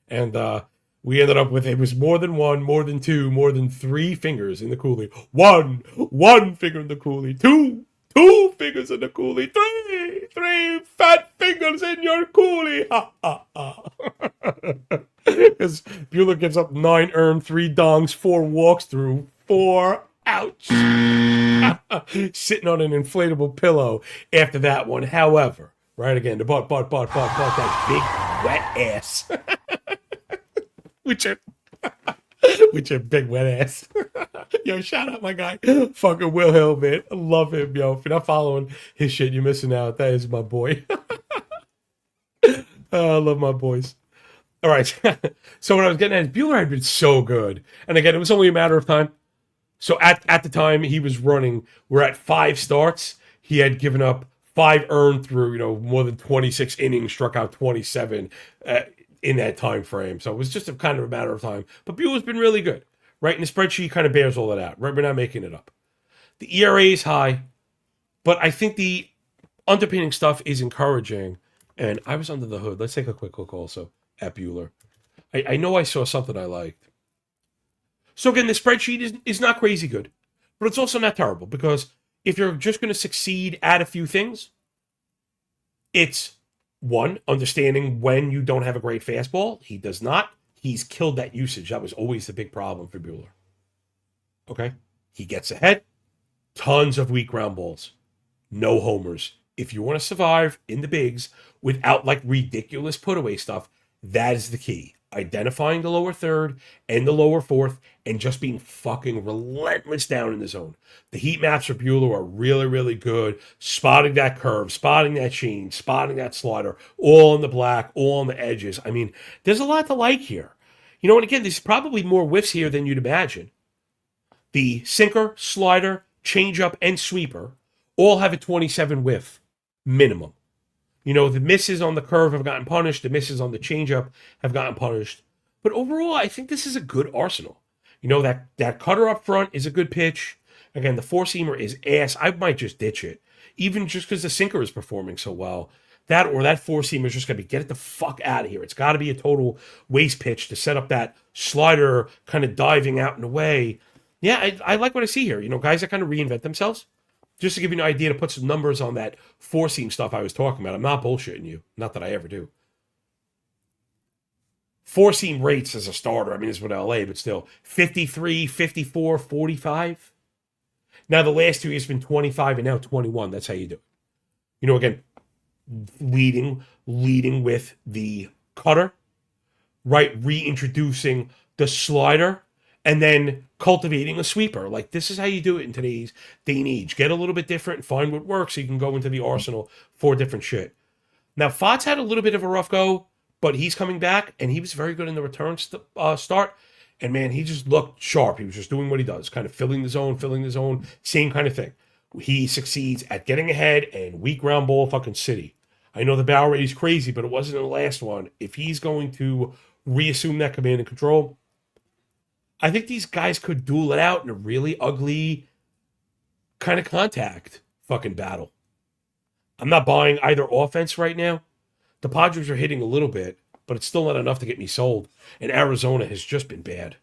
And we ended up with, it was more than one, more than two, more than 3 fingers in the coolie. One finger in the coolie. Two fingers in the coolie. Three fat fingers in your coolie. Ha, ha, ha. As Buehler gives up 9 earned, 3 dongs, 4 walks through 4. Ouch. Sitting on an inflatable pillow after that one. However, right again, the butt, that big wet ass. With your big wet ass. Yo, shout out my guy, fucking Will Hill, man. I love him, yo. If you're not following his shit, you're missing out. That is my boy. I love my boys. All right. So what I was getting at is Buehler had been so good. And again, it was only a matter of time. So at the time he was running, we're at 5 starts. He had given up 5 earned through, more than 26 innings, struck out 27 in that time frame. So it was just a kind of a matter of time. But Buehler's been really good, right? And the spreadsheet kind of bears all that out, right? We're not making it up. The ERA is high, but I think the underpinning stuff is encouraging. And I was under the hood. Let's take a quick look also at Buehler. I know I saw something I liked. So again, the spreadsheet is not crazy good, but it's also not terrible because if you're just going to succeed at a few things, it's One, understanding when you don't have a great fastball. He does not. He's killed that usage. That was always the big problem for Bueller. Okay? He gets ahead. Tons of weak ground balls. No homers. If you want to survive in the bigs without like ridiculous put away stuff, that is the key. Identifying the lower third and the lower fourth and just being fucking relentless down in the zone. The heat maps for Bueller are really, really good. Spotting that curve, spotting that change, spotting that slider, all in the black, all on the edges. I mean, there's a lot to like here. You know, and again, there's probably more whiffs here than you'd imagine. The sinker, slider, changeup, and sweeper all have a 27 whiff minimum. You know, the misses on the curve have gotten punished. The misses on the changeup have gotten punished. But overall, I think this is a good arsenal. You know, that cutter up front is a good pitch. Again, the four-seamer is ass. I might just ditch it. Even just because the sinker is performing so well. That four-seamer is just going to be, get it the fuck out of here. It's got to be a total waste pitch to set up that slider kind of diving out and away. Yeah, I like what I see here. You know, guys that kind of reinvent themselves. Just to give you an idea, to put some numbers on that four-seam stuff I was talking about. I'm not bullshitting you. Not that I ever do. Four-seam rates as a starter, I mean, it's with LA, but still, 53, 54, 45. Now, the last 2 years have been 25 and now 21. That's how you do it. You know, again, leading with the cutter, right? Reintroducing the slider, and then cultivating a sweeper. Like, this is how you do it in today's day and age. Get a little bit different and find what works so you can go into the arsenal for different shit. Now, Fox had a little bit of a rough go, but he's coming back, and he was very good in the return start. And, man, he just looked sharp. He was just doing what he does, kind of filling the zone, same kind of thing. He succeeds at getting ahead and weak ground ball fucking city. I know the barrel rate is crazy, but it wasn't in the last one. If he's going to reassume that command and control, I think these guys could duel it out in a really ugly kind of contact fucking battle. I'm not buying either offense right now. The Padres are hitting a little bit, but it's still not enough to get me sold. And Arizona has just been bad.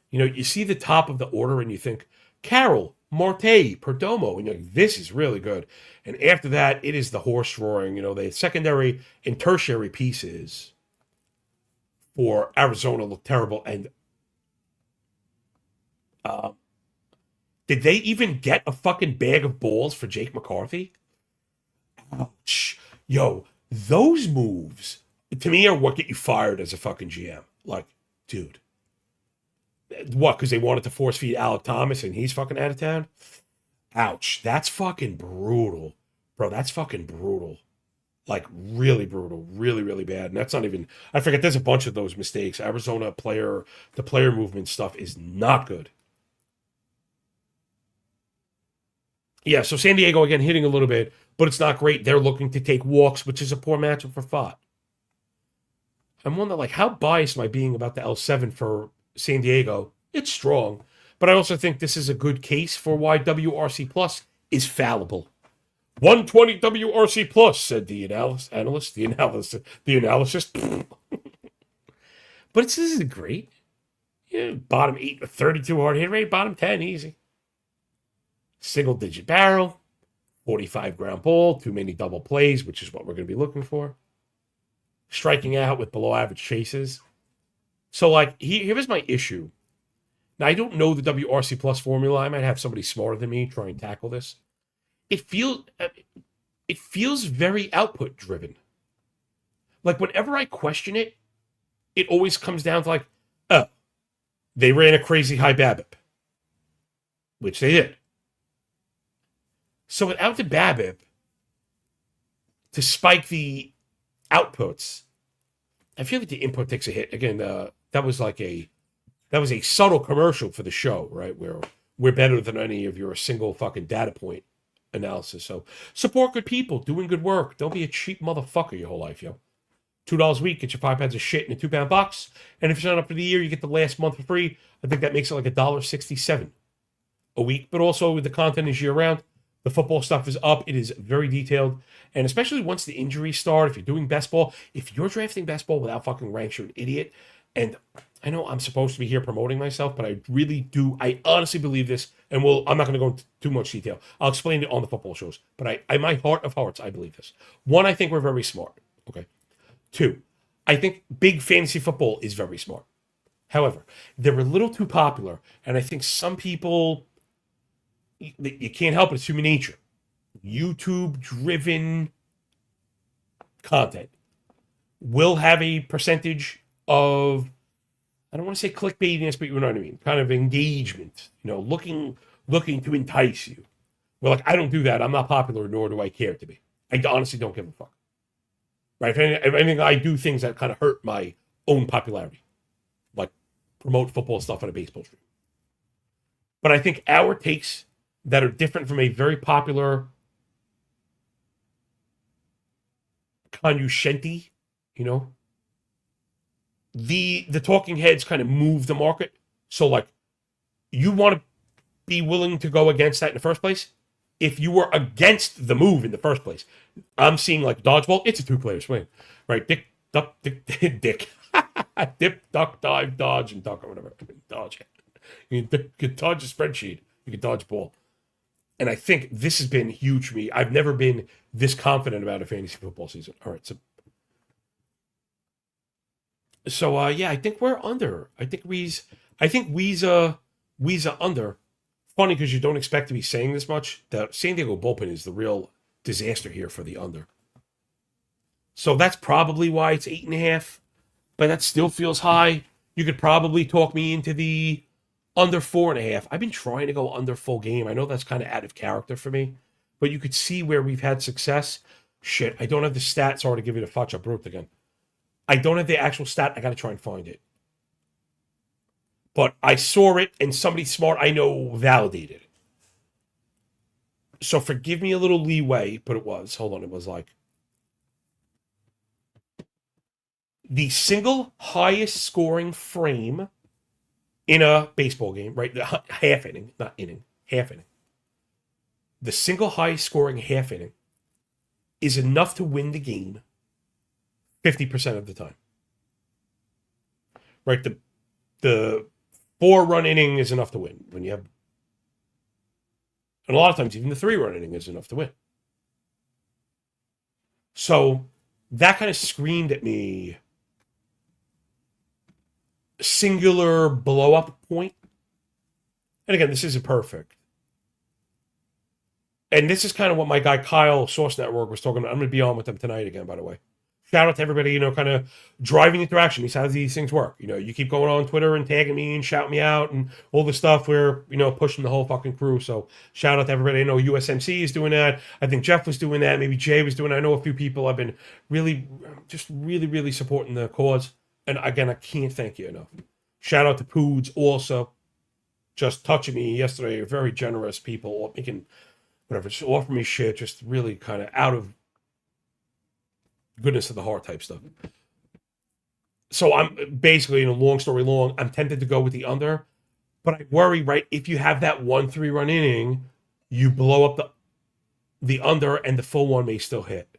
You know, you see the top of the order and you think, Carroll, Marte, Perdomo, and you're like, this is really good. And after that, it is the horse roaring. You know, the secondary and tertiary pieces for Arizona look terrible. And did they even get a fucking bag of balls for Jake McCarthy? Ouch. Yo, those moves, to me, are what get you fired as a fucking GM. Like, dude. What, because they wanted to force feed Alec Thomas and he's fucking out of town? Ouch. That's fucking brutal. Bro, that's fucking brutal. Like, really brutal. Really, really bad. And that's not even, I forget, there's a bunch of those mistakes. Arizona player movement stuff is not good. Yeah, so San Diego, again, hitting a little bit, but it's not great. They're looking to take walks, which is a poor matchup for Fott. I'm wondering, like, how biased am I being about the L7 for San Diego? It's strong, but I also think this is a good case for why WRC Plus is fallible. 120 WRC Plus, said the analyst. But this isn't great. Yeah, bottom 8 with 32 hard hit rate, bottom 10, easy. Single-digit barrel, 45 ground ball, too many double plays, which is what we're going to be looking for. Striking out with below-average chases. So, like, here is my issue. Now, I don't know the WRC Plus formula. I might have somebody smarter than me try and tackle this. It feels very output-driven. Like, whenever I question it, it always comes down to, like, oh, they ran a crazy high BABIP, which they did. So without the BABIP to spike the outputs, I feel like the input takes a hit. Again, that was a subtle commercial for the show, right? Where we're better than any of your single fucking data point analysis. So support good people doing good work. Don't be a cheap motherfucker your whole life, yo. $2 a week, get your 5 pounds of shit in a 2-pound box. And if you sign up for the year, you get the last month for free. I think that makes it like $1.67 a week. But also the content is year round. The football stuff is up. It is very detailed. And especially once the injuries start, if you're doing best ball, if you're drafting best ball without fucking ranks, you're an idiot. And I know I'm supposed to be here promoting myself, but I really do. I honestly believe this. And I'm not going to go into too much detail. I'll explain it on the football shows. But I my heart of hearts, I believe this. One, I think we're very smart. Okay. 2, I think big fantasy football is very smart. However, they're a little too popular, and I think some people, you can't help it, it's human nature. YouTube driven content will have a percentage of, I don't want to say clickbaitiness, but you know what I mean, kind of engagement, looking to entice you. Well, like, I don't do that. I'm not popular, nor do I care to be. I honestly don't give a fuck. Right? If anything, I do things that kind of hurt my own popularity, like promote football stuff on a baseball stream. But I think our takes that are different from a very popular cognoscenti, the talking heads kind of move the market. So, like, you want to be willing to go against that in the first place? If you were against the move in the first place, I'm seeing like dodgeball, it's a 2-player swing, right? Dick, duck, dick, dick. Dip, duck, dive, dodge, and duck, or whatever. Dodge. You can dodge a spreadsheet. You can dodge ball. And I think this has been huge for me. I've never been this confident about a fantasy football season. All right, so yeah, I think we're under. I think we's under. Funny because you don't expect to be saying this much. The San Diego bullpen is the real disaster here for the under. So that's probably why it's 8.5, but that still feels high. You could probably talk me into the under 4.5. I've been trying to go under full game. I know that's kind of out of character for me, but you could see where we've had success. Shit, I don't have the stats. Sorry to give you the fudge. I broke again. I don't have the actual stat. I got to try and find it. But I saw it, and somebody smart I know validated it. So forgive me a little leeway, but it was like the single highest scoring frame in a baseball game, right? Half inning, not inning, half inning. The single highest scoring half inning is enough to win the game 50% of the time. Right? The 4-run inning is enough to win when you have, and a lot of times even the 3-run inning is enough to win. So that kind of screamed at me singular blow up point. And again, this isn't perfect. And this is kind of what my guy Kyle Source Network was talking about. I'm going to be on with them tonight again, by the way. Shout out to everybody, kind of driving interaction. He's how these things work. You keep going on Twitter and tagging me and shouting me out and all the stuff. We're, pushing the whole fucking crew. So shout out to everybody. I know USMC is doing that. I think Jeff was doing that. Maybe Jay was doing it. I know a few people have been really supporting the cause. And again, I can't thank you enough. Shout out to Poods also. Just touching me yesterday. Very generous people making, whatever, just offer me shit. Just really kind of out of goodness of the heart type stuff. So I'm basically, long story long, I'm tempted to go with the under, but I worry, right? If you have that 1-3-run inning, you blow up the under and the full one may still hit.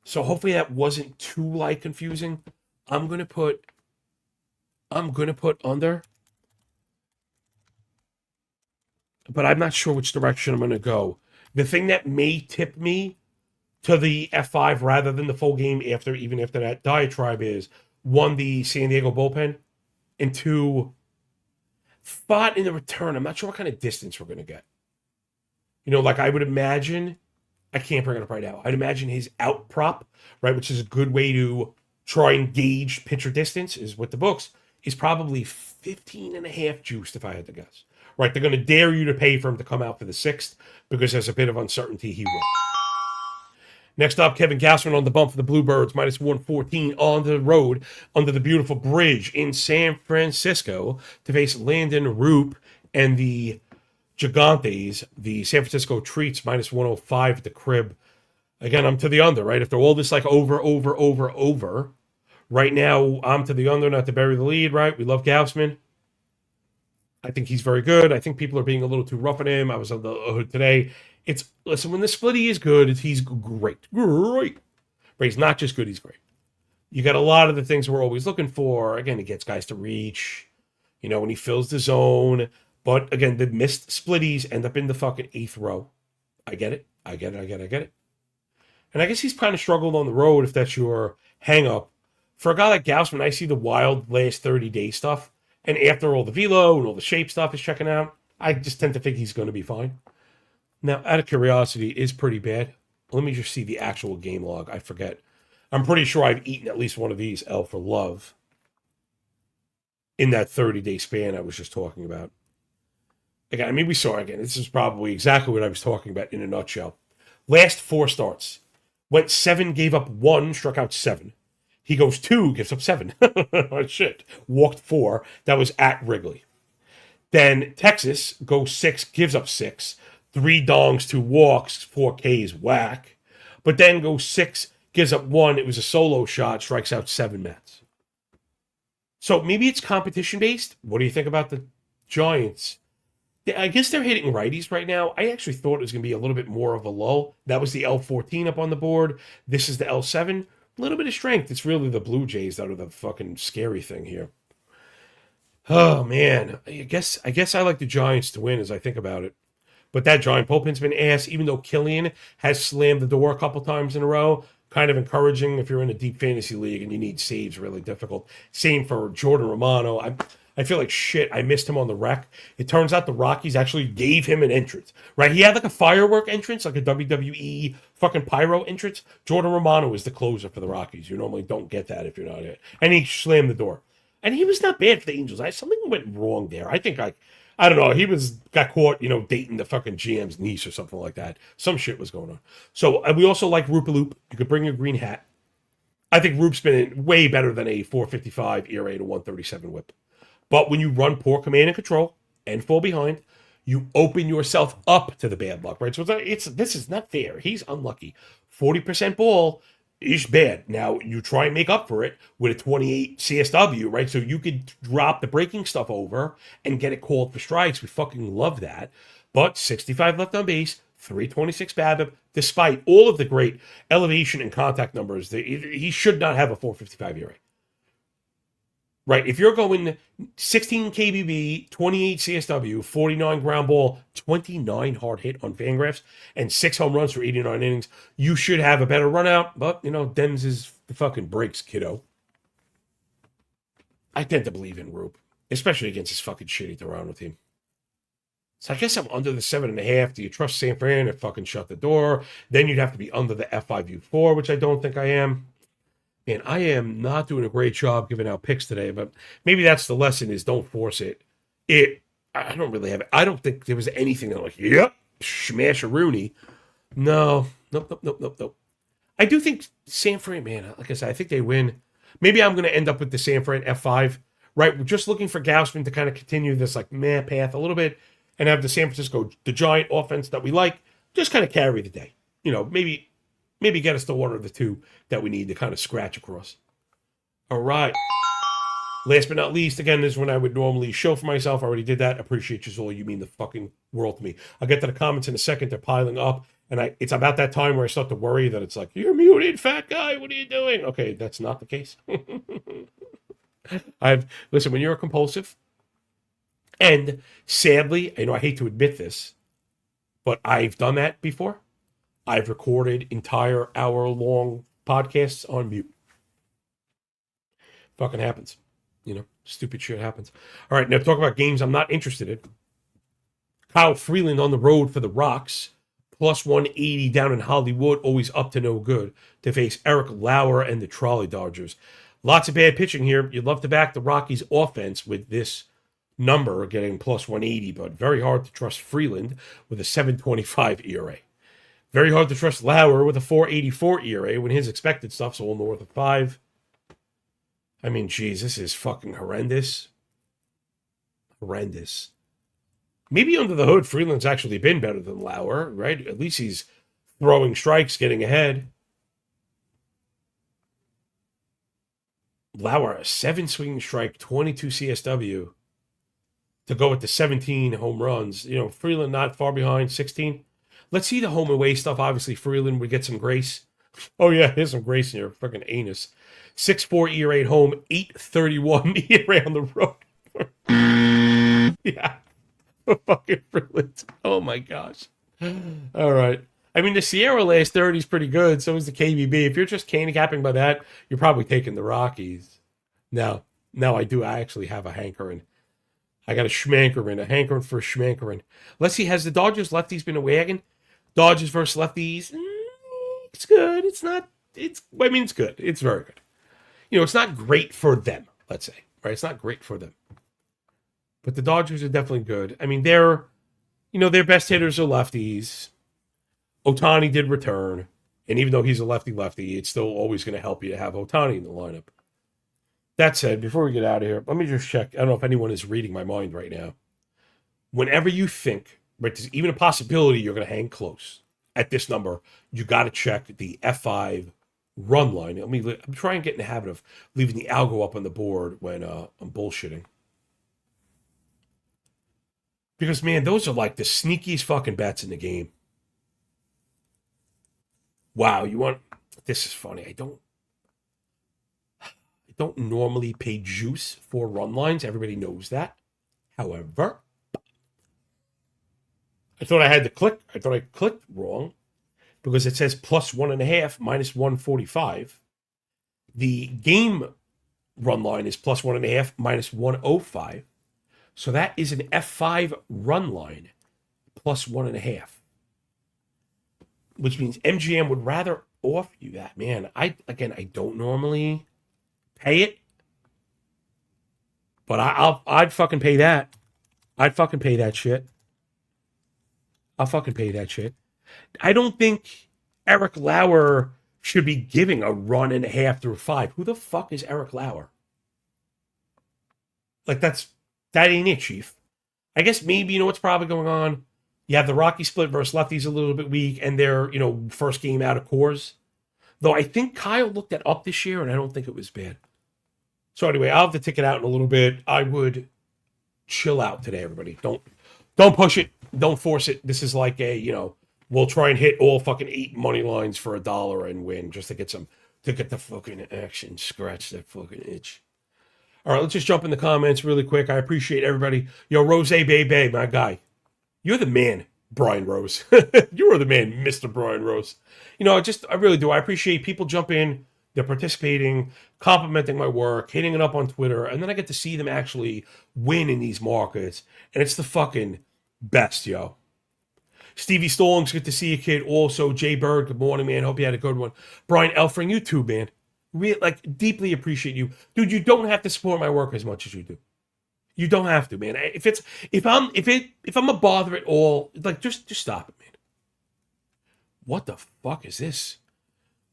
So hopefully that wasn't too confusing. I'm gonna put under, but I'm not sure which direction I'm gonna go. The thing that may tip me to the F5 rather than the full game even after that diatribe is, 1, the San Diego bullpen, and 2, Fott in the return. I'm not sure what kind of distance we're going to get. I would imagine, I can't bring it up right now. I'd imagine his out prop, right, which is a good way to try and gauge pitcher distance, is with the books, is probably 15.5 juiced if I had to guess. Right, they're going to dare you to pay for him to come out for the 6th because there's a bit of uncertainty he will. Next up, Kevin Gausman on the bump for the Bluebirds, minus 114 on the road under the beautiful bridge in San Francisco to face Landon Roop and the Gigantes. The San Francisco Treats, minus 105 at the crib. Again, I'm to the under, right? After all this, over. Right now, I'm to the under, not to bury the lead, right? We love Gausman. I think he's very good. I think people are being a little too rough on him. I was on the hood today. Listen, when the splitty is good, he's great. But he's not just good, he's great. You got a lot of the things we're always looking for. Again, he gets guys to reach, when he fills the zone. But again, the missed splitties end up in the fucking 8th row. I get it. And I guess he's kind of struggled on the road if that's your hang up. For a guy like Gausman, I see the wild last 30-day stuff. And after all the velo and all the shape stuff is checking out, I just tend to think he's going to be fine. Now, out of curiosity, is pretty bad. Let me just see the actual game log. I forget. I'm pretty sure I've eaten at least one of these L for Love in that 30-day span I was just talking about. Again, I mean, we saw again. This is probably exactly what I was talking about in a nutshell. Last 4 starts. Went 7, gave up 1, struck out 7. He goes 2, gives up 7. Oh, shit. Walked 4. That was at Wrigley. Then Texas goes 6, gives up 6. 3 dongs, 2 walks, 4 Ks, whack. But then goes 6, gives up 1. It was a solo shot, strikes out 7 Mets. So maybe it's competition-based. What do you think about the Giants? I guess they're hitting righties right now. I actually thought it was going to be a little bit more of a lull. That was the L14 up on the board. This is the L7. A little bit of strength. It's really the Blue Jays that are the fucking scary thing here. Oh, man. I guess I like the Giants to win as I think about it. But that Giant bullpen's been ass, even though Killian has slammed the door a couple times in a row. Kind of encouraging if you're in a deep fantasy league and you need saves, really difficult. Same for Jordan Romano. I feel like shit. I missed him on the rec. It turns out the Rockies actually gave him an entrance, right? He had like a firework entrance, like a WWE fucking pyro entrance. Jordan Romano is the closer for the Rockies. You normally don't get that if you're not it. And he slammed the door. And he was not bad for the Angels. Something went wrong there. I think I don't know. He got caught, dating the fucking GM's niece or something like that. Some shit was going on. So we also like Roop-a-Loop. You could bring your green hat. I think Roop's been way better than a 4.55 ERA to 1.37 WHIP. But when you run poor command and control and fall behind, you open yourself up to the bad luck, right? So this is not fair. He's unlucky. 40% ball is bad. Now, you try and make up for it with a 28 CSW, right? So you could drop the breaking stuff over and get it called for strikes. We fucking love that. But 65 left on base, 326 BABIP, despite all of the great elevation and contact numbers, he should not have a 4.55 ERA. Right, if you're going 16 KBB, 28 CSW, 49 ground ball, 29 hard hit on Fangraphs, and 6 home runs for 89 innings, you should have a better run out. But, Dems is the fucking breaks, kiddo. I tend to believe in Roop, especially against his fucking shitty Toronto team. So I guess I'm under the 7.5. Do you trust San Fran to fucking shut the door? Then you'd have to be under the F5U4, which I don't think I am. Man, I am not doing a great job giving out picks today, but maybe that's the lesson is don't force it. I don't really have it. I don't think there was anything that I'm like, yep, smash a Rooney. No, nope. I do think San Fran, man, like I said, I think they win. Maybe I'm going to end up with the San Fran F5, right? We're just looking for Gausman to kind of continue this like meh path a little bit and have the San Francisco, the Giant offense that we like, just kind of carry the day. Maybe get us to one or the two that we need to kind of scratch across. All right. Last but not least, again, this is when I would normally show for myself. I already did that. Appreciate you all. You mean the fucking world to me. I'll get to the comments in a second. They're piling up. And it's about that time where I start to worry that it's like, you're muted, fat guy. What are you doing? Okay, that's not the case. Listen, when you're compulsive, and sadly, I hate to admit this, but I've done that before. I've recorded entire hour-long podcasts on mute. Fucking happens. Stupid shit happens. All right, now talk about games I'm not interested in. Kyle Freeland on the road for the Rocks. Plus 180 down in Hollywood, always up to no good, to face Eric Lauer and the Trolley Dodgers. Lots of bad pitching here. You'd love to back the Rockies' offense with this number, getting plus 180, but very hard to trust Freeland with a 7.25 ERA. Very hard to trust Lauer with a 4.84 ERA when his expected stuff's all north of 5. I mean, geez, this is fucking horrendous. Horrendous. Maybe under the hood, Freeland's actually been better than Lauer, right? At least he's throwing strikes, getting ahead. Lauer, a 7 swinging strike, 22 CSW to go with the 17 home runs. Freeland not far behind, 16. Let's see the home and away stuff. Obviously, Freeland would get some grace. Oh, yeah, here's some grace in your fucking anus. 6.4 ERA at home, 8.31 ERA on the road. Yeah. Fucking Freeland. Oh, my gosh. All right. I mean, the Sierra last 30 is pretty good. So is the KBB. If you're just handicapping by that, you're probably taking the Rockies. Now, I do. I actually have a hankering. I got a schmankering, a hankering for a schmankering. Let's see, has the Dodgers lefties been a wagon? Dodgers versus lefties. It's good. It's not. I mean, it's good. It's very good. It's not great for them. Let's say, right? It's not great for them. But the Dodgers are definitely good. I mean, their best hitters are lefties. Ohtani did return, and even though he's a lefty, it's still always going to help you to have Ohtani in the lineup. That said, before we get out of here, let me just check. I don't know if anyone is reading my mind right now. Whenever you think, right, there's even a possibility you're going to hang close at this number, you got to check the F5 run line. I'm trying to get in the habit of leaving the algo up on the board when I'm bullshitting. Because, man, those are like the sneakiest fucking bets in the game. Wow, this is funny. I don't normally pay juice for run lines. Everybody knows that. However, I thought I had to click. I thought I clicked wrong because it says plus 1.5 minus 145. The game run line is plus 1.5 minus 105. So that is an F5 run line plus 1.5. Which means MGM would rather offer you that. Man, I don't normally pay it, but I'd fucking pay that. I'd fucking pay that shit. I'll fucking pay that shit. I don't think Eric Lauer should be giving a 1.5 through 5. Who the fuck is Eric Lauer? Like, that ain't it, Chief. I guess maybe what's probably going on. You have the Rocky split versus lefties a little bit weak, and they're, first game out of Coors. Though I think Kyle looked that up this year, and I don't think it was bad. So anyway, I'll have to tick it out in a little bit. I would chill out today, everybody. Don't push it. Don't force it. This is like we'll try and hit all fucking 8 money lines for $1 and win just to get the fucking action. Scratch that fucking itch. All right, let's just jump in the comments really quick. I appreciate everybody. Yo, Rose Baby, my guy. You're the man, Brian Rose. You are the man, Mr. Brian Rose. I really do. I appreciate people jump in. They're participating, complimenting my work, hitting it up on Twitter, and then I get to see them actually win in these markets. And it's the fucking best, yo. Stevie Stallings, good to see you, kid. Also, Jay Bird, good morning, man. Hope you had a good one. Brian Elfring, you too, man. Deeply appreciate you. Dude, you don't have to support my work as much as you do. You don't have to, man. If I'm a bother at all, just stop it, man. What the fuck is this?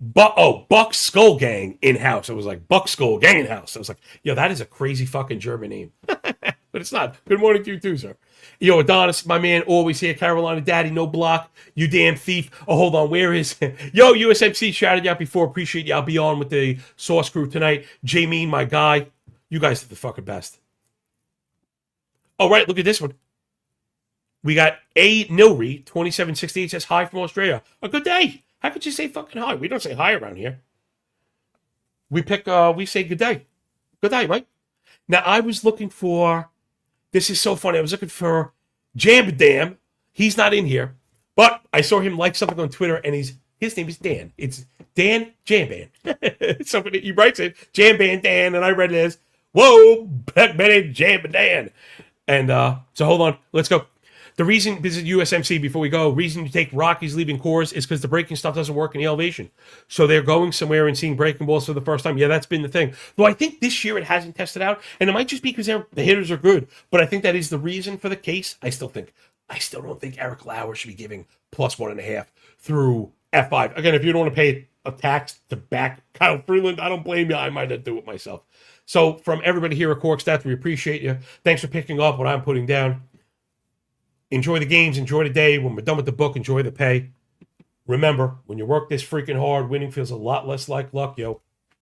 Buck Skull Gang in-house. I was like, Buck Skull Gang in-house. I was like, yo, that is a crazy fucking German name. But it's not. Good morning to you too, sir. Yo, Adonis, my man, always here. Carolina Daddy, no block. You damn thief. Oh, hold on. Where is... Yo, USMC, shouted you out before. Appreciate you. I'll be on with the Sauce Crew tonight. Jamie, my guy. You guys are the fucking best. All right, look at this one. We got A. Nilry, 2768, says hi from Australia. A good day. How could you say fucking hi? We don't say hi around here. We say good day. Good day, Mike. Now, I was looking for, this is so funny. I was looking for Jambadam. He's not in here, but I saw him like something on Twitter, and his name is Dan. It's Dan Jamban. Somebody, he writes it, Jamban Dan, and I read it as, whoa, Beckman Jambadan. And so hold on, let's go. The reason, this is USMC before we go, reason you take Rockies leaving Coors is because the breaking stuff doesn't work in the elevation. So they're going somewhere and seeing breaking balls for the first time. Yeah, that's been the thing. Though I think this year it hasn't tested out, and it might just be because the hitters are good. But I think that is the reason for the case. I still don't think Eric Lauer should be giving plus 1.5 through F5. Again, if you don't want to pay a tax to back Kyle Freeland, I don't blame you. I might have to do it myself. So from everybody here at Corked Stats, we appreciate you. Thanks for picking up what I'm putting down. Enjoy the games, enjoy the day. When we're done with the book, enjoy the pay. Remember, when you work this freaking hard, winning feels a lot less like luck, yo.